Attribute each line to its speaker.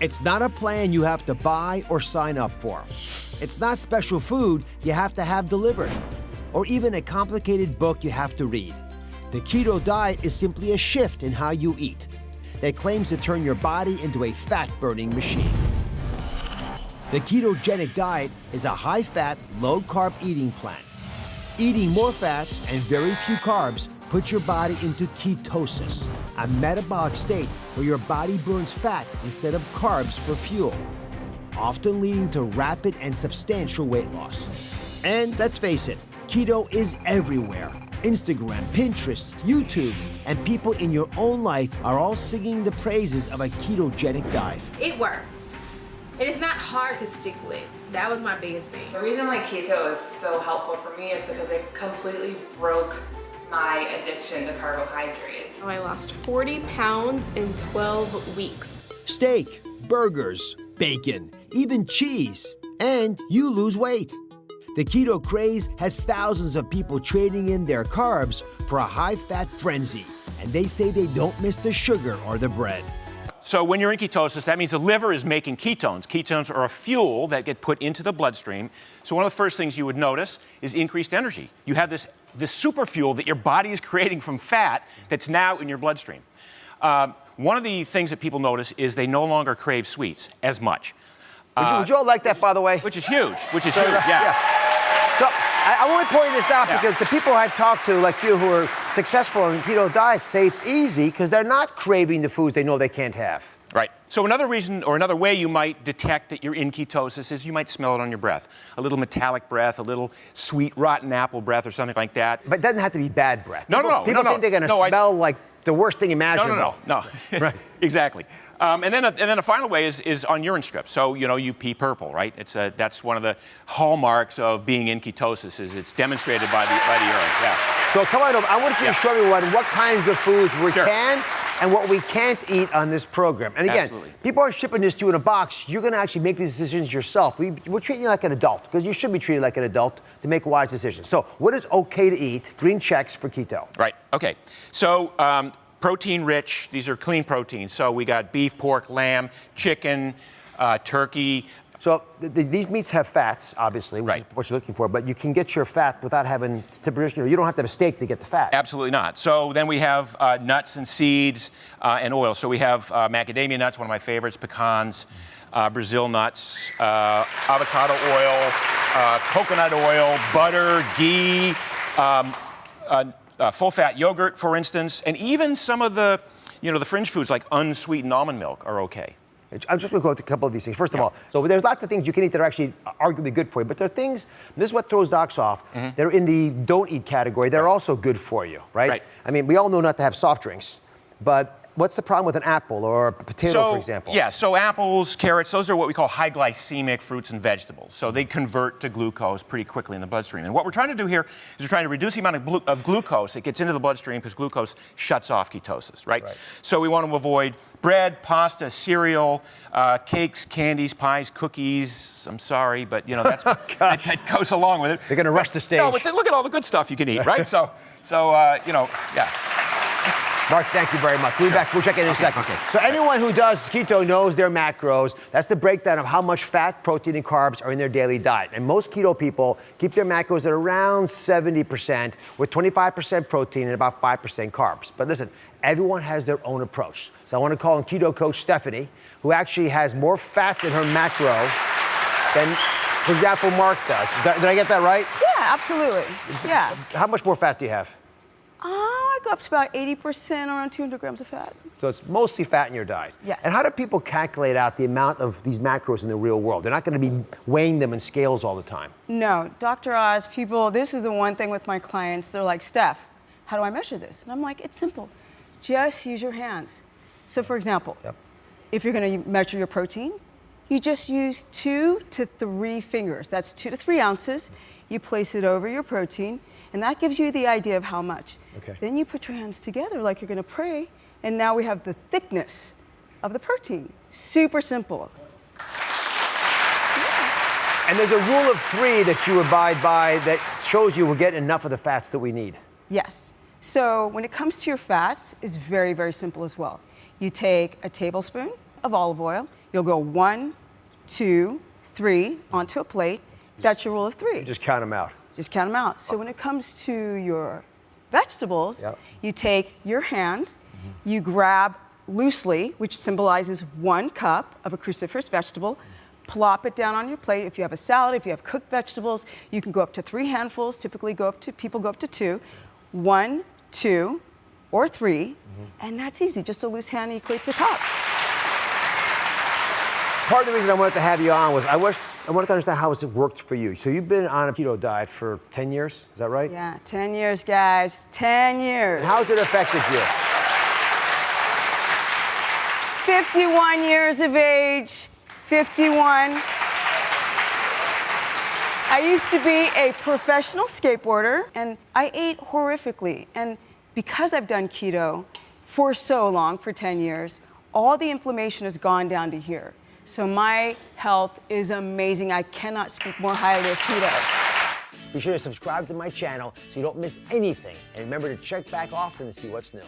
Speaker 1: It's not a plan you have to buy or sign up for. It's not special food you have to have delivered, or even a complicated book you have to read. The keto diet is simply a shift in how you eat that claims to turn your body into a fat-burning machine. The ketogenic diet is a high-fat, low-carb eating plan. Eating more fats and very few carbs puts your body into ketosis, a metabolic state where your body burns fat instead of carbs for fuel, often leading to rapid and substantial weight loss. And let's face it, keto is everywhere. Instagram, Pinterest, YouTube, and people in your own life are all singing the praises of a ketogenic diet.
Speaker 2: It works. It is not hard to stick with. That was my biggest thing.
Speaker 3: The reason why keto is so helpful for me is because it completely broke my addiction to carbohydrates.
Speaker 2: I lost 40 pounds in 12 weeks.
Speaker 1: Steak, burgers, bacon, even cheese, and you lose weight. The keto craze has thousands of people trading in their carbs for a high-fat frenzy, and they say they don't miss the sugar or the bread.
Speaker 4: So when you're in ketosis, that means the liver is making ketones. Ketones are a fuel that get put into the bloodstream. So one of the first things you would notice is increased energy. You have this super fuel that your body is creating from fat that's now in your bloodstream. One of the things that people notice is they no longer crave sweets as much.
Speaker 5: Would you all like that, by the way?
Speaker 4: Which is huge, yeah.
Speaker 5: So I want to point this out because the people I've talked to, like you, who are successful in keto diets, say it's easy because they're not craving the foods they know they can't have.
Speaker 4: Right. So another reason or another way you might detect that you're in ketosis is you might smell it on your breath. A little metallic breath, a little sweet rotten apple breath or something like that.
Speaker 5: But it doesn't have to be bad breath.
Speaker 4: No.
Speaker 5: People think they're going to smell like the worst thing imaginable.
Speaker 4: No.
Speaker 5: Right.
Speaker 4: Exactly. And then a final way is on urine strips. So, you pee purple, right? That's one of the hallmarks of being in ketosis is it's demonstrated by the urine. Yeah.
Speaker 5: So come on over. I want you to show everyone what kinds of foods we can and what we can't eat on this program. And again, people are shipping this to you in a box. You're going to actually make these decisions yourself. We're treating you like an adult because you should be treated like an adult to make wise decisions. So what is okay to eat? Green checks for keto.
Speaker 4: Right. Okay. So protein rich, these are clean proteins. So we got beef, pork, lamb, chicken, turkey.
Speaker 5: So these meats have fats, obviously, which is what you're looking for, but you can get your fat without having to produce, you don't have to have a steak to get the fat.
Speaker 4: Absolutely not. So then we have nuts and seeds and oil. So we have macadamia nuts, one of my favorites, pecans, Brazil nuts, avocado oil, coconut oil, butter, ghee, full-fat yogurt, for instance, and even some of the, the fringe foods like unsweetened almond milk are okay.
Speaker 5: I'm just going to go through a couple of these things. First of all, so there's lots of things you can eat that are actually arguably good for you, but there are things, this is what throws docs off, they're in the don't eat category, they're also good for you, right? I mean, we all know not to have soft drinks, but what's the problem with an apple or a potato, for example?
Speaker 4: Yeah, so apples, carrots, those are what we call high glycemic fruits and vegetables. So they convert to glucose pretty quickly in the bloodstream. And what we're trying to do here is we're trying to reduce the amount of glucose that gets into the bloodstream because glucose shuts off ketosis, right? So we want to avoid bread, pasta, cereal, cakes, candies, pies, cookies. I'm sorry, but that's that goes along with it.
Speaker 5: They're going to rush the stage.
Speaker 4: No, but look at all the good stuff you can eat, right? So yeah.
Speaker 5: Mark, thank you very much. We'll be back. We'll check in a second. So anyone who does keto knows their macros. That's the breakdown of how much fat, protein, and carbs are in their daily diet. And most keto people keep their macros at around 70%, with 25% protein and about 5% carbs. But listen, everyone has their own approach. So I want to call in keto coach Stephanie, who actually has more fats in her macro than, for example, Mark does. Did I get that right?
Speaker 6: Yeah, absolutely. Yeah.
Speaker 5: How much more fat do you have?
Speaker 6: I go up to about 80%, around 200 grams of fat.
Speaker 5: So it's mostly fat in your diet.
Speaker 6: Yes.
Speaker 5: And how do people calculate out the amount of these macros in the real world? They're not going to be weighing them in scales all the time.
Speaker 6: No, Dr. Oz, this is the one thing with my clients. They're like, Steph, how do I measure this? And I'm like, it's simple. Just use your hands. So for example, if you're going to measure your protein, you just use 2 to 3 fingers. That's 2 to 3 ounces. You place it over your protein, and that gives you the idea of how much. Then you put your hands together like you're going to pray, and now we have the thickness of the protein. Super simple.
Speaker 5: And there's a rule of 3 that you abide by that shows you we're getting enough of the fats that we need.
Speaker 6: Yes. So when it comes to your fats, it's very, very simple as well. You take a tablespoon of olive oil, You'll go 1, 2, 3 onto a plate. That's your rule of 3.
Speaker 5: Just count them out.
Speaker 6: Just count them out. So when it comes to your vegetables, you take your hand, you grab loosely, which symbolizes 1 cup of a cruciferous vegetable, plop it down on your plate. If you have a salad, if you have cooked vegetables, you can go up to 3 handfuls. Typically people go up to 2. 1, 2, or 3, and that's easy. Just a loose hand equates a cup.
Speaker 5: Part of the reason I wanted to have you on was I wanted to understand how it worked for you. So you've been on a keto diet for 10 years, is that right?
Speaker 6: Yeah, 10 years, guys, 10 years.
Speaker 5: And how has it affected you?
Speaker 6: 51 years of age, 51. I used to be a professional skateboarder, and I ate horrifically. And because I've done keto for so long, for 10 years, all the inflammation has gone down to here. So my health is amazing. I cannot speak more highly of keto.
Speaker 5: Be sure to subscribe to my channel so you don't miss anything. And remember to check back often to see what's new.